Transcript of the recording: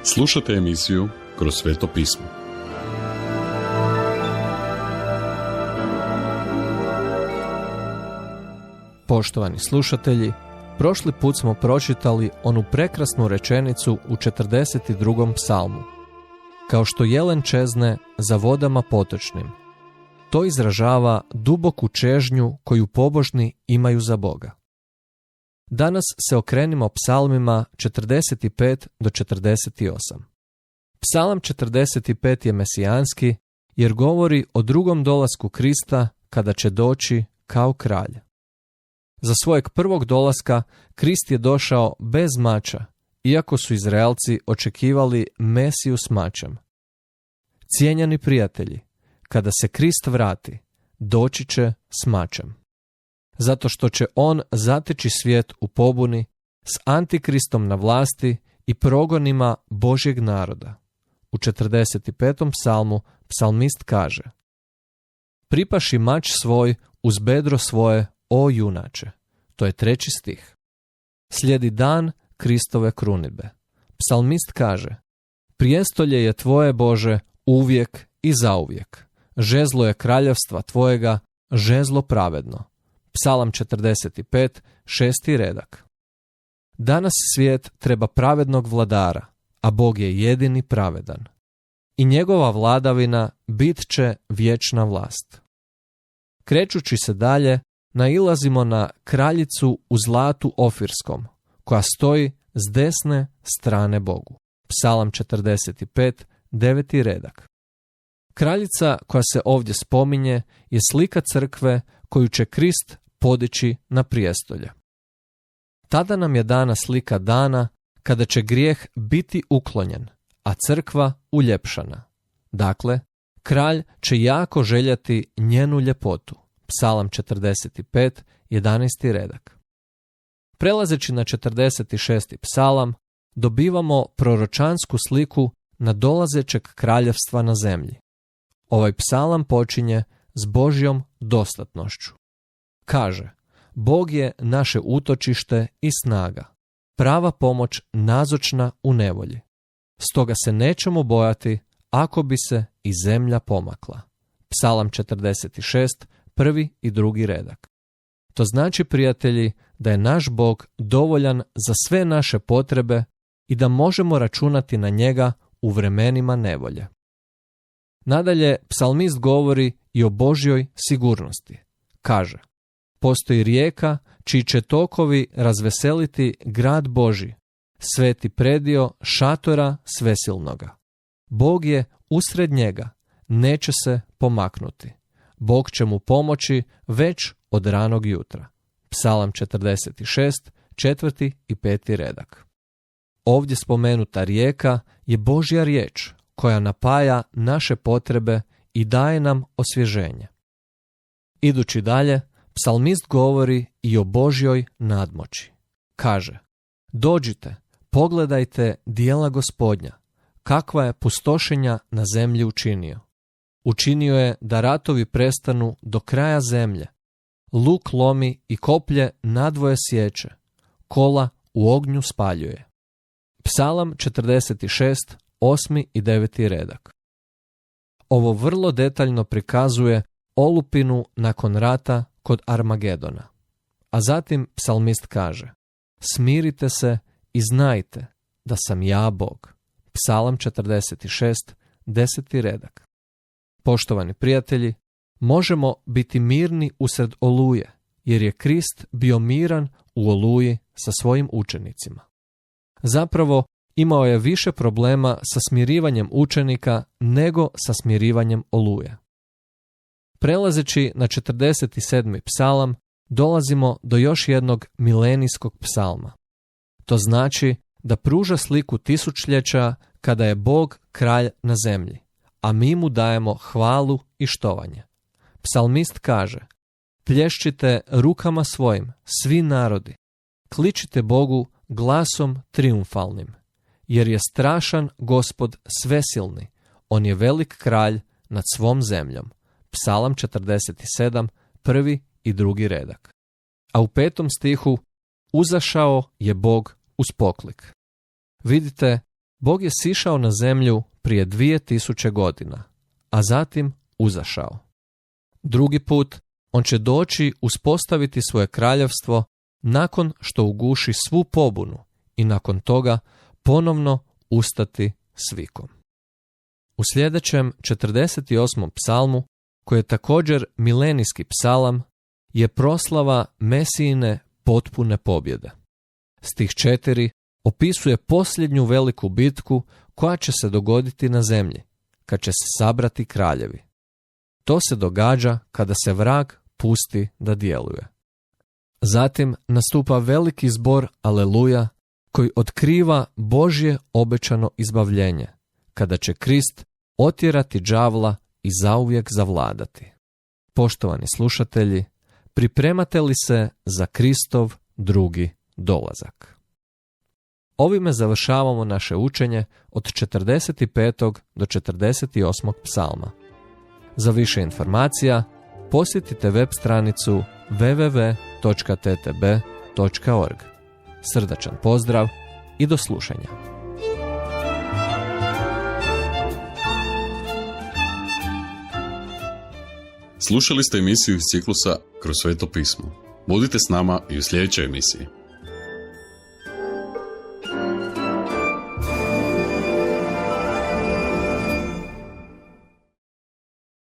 Slušate emisiju Kroz sveto pismo. Poštovani slušatelji, prošli put smo pročitali onu prekrasnu rečenicu u 42. psalmu. Kao što jelen čezne za vodama potočnim. To izražava duboku čežnju koju pobožni imaju za Boga. Danas se okrenimo psalmima 45 do 48. Psalam 45 je mesijanski jer govori o drugom dolasku Krista kada će doći kao kralj. Za svojeg prvog dolaska Krist je došao bez mača, iako su Izraelci očekivali Mesiju s mačem. Cijenjeni prijatelji, kada se Krist vrati, doći će s mačem. Zato što će on zateći svijet u pobuni s antikristom na vlasti i progonima Božjeg naroda. U 45. psalmu psalmist kaže: Pripaši mač svoj uz bedro svoje, o junače. To je 3. stih. Slijedi dan Kristove krunidbe. Psalmist kaže: Prijestolje je tvoje, Bože, uvijek i zauvijek. Žezlo je kraljevstva tvojega, žezlo pravedno. Psalam 45, 6. redak. Danas svijet treba pravednog vladara, a Bog je jedini pravedan. I njegova vladavina bit će vječna vlast. Krećući se dalje, nailazimo na kraljicu u zlatu ofirskom, koja stoji s desne strane Bogu. Psalam 45, 9. redak. Kraljica koja se ovdje spominje je slika crkve koju će Krist podići na prijestolje. Tada nam je dana slika dana kada će grijeh biti uklonjen, a crkva uljepšana. Dakle, kralj će jako željeti njenu ljepotu. Psalam 45, 11. redak. Prelazeći na 46. psalam, dobivamo proročansku sliku nadolazećeg kraljevstva na zemlji. Ovaj psalam počinje s Božjom dostatnošću. Kaže: Bog je naše utočište i snaga, prava pomoć nazočna u nevolji. Stoga se nećemo bojati ako bi se i zemlja pomakla. Psalam 46, 1. i 2. redak. To znači, prijatelji, da je naš Bog dovoljan za sve naše potrebe i da možemo računati na njega u vremenima nevolje. Nadalje, psalmist govori i o Božjoj sigurnosti. Kaže: Postoji rijeka čiji će tokovi razveseliti grad Božji, sveti predio šatora svesilnoga. Bog je usred njega, neće se pomaknuti. Bog će mu pomoći već od ranog jutra. Psalam 46, 4. i 5. redak. Ovdje spomenuta rijeka je Božja riječ koja napaja naše potrebe i daje nam osvježenje. Idući dalje, psalmist govori i o Božjoj nadmoći. Kaže: Dođite, pogledajte djela Gospodnja, kakva je pustošenja na zemlji učinio. Učinio je da ratovi prestanu do kraja zemlje, luk lomi i koplje nadvoje sječe, kola u ognju spaljuje. Psalam 46, 8. i 9. redak. Ovo vrlo detaljno prikazuje olupinu nakon rata kod Armagedona. A zatim psalmist kaže: Smirite se i znajte da sam ja Bog. Psalam 46, 10. redak. Poštovani prijatelji, možemo biti mirni usred oluje, jer je Krist bio miran u oluji sa svojim učenicima. Zapravo, imao je više problema sa smirivanjem učenika nego sa smirivanjem oluje. Prelazeći na 47. psalam, dolazimo do još jednog milenijskog psalma. To znači da pruža sliku tisućljeća kada je Bog kralj na zemlji, a mi mu dajemo hvalu i štovanje. Psalmist kaže: Plješćite rukama svojim, svi narodi, kličite Bogu glasom triumfalnim, jer je strašan Gospod svesilni, on je velik kralj nad svom zemljom. Psalam 47, 1. i 2. redak. A u 5. stihu: Uzašao je Bog uz poklik. Vidite, Bog je sišao na zemlju prije 2000 godina, a zatim uzašao. Drugi put, on će doći uspostaviti svoje kraljevstvo nakon što uguši svu pobunu i nakon toga ponovno ustati s vikom. U sljedećem 48. psalmu, koji je također milenijski psalam, je proslava Mesijine potpune pobjede. Stih 4 opisuje posljednju veliku bitku koja će se dogoditi na zemlji, kad će se sabrati kraljevi. To se događa kada se vrag pusti da djeluje. Zatim nastupa veliki zbor Aleluja koji otkriva Božje obećano izbavljenje, kada će Krist otjerati đavla i zauvijek zavladati. Poštovani slušatelji, pripremate li se za Kristov drugi dolazak? Ovime završavamo naše učenje od 45. do 48. psalma. Za više informacija posjetite web stranicu www.ttb.org. Srdačan pozdrav i do slušanja. Slušali ste emisiju iz ciklusa Kroz sveto pismo. Budite s nama i u sljedećoj emisiji.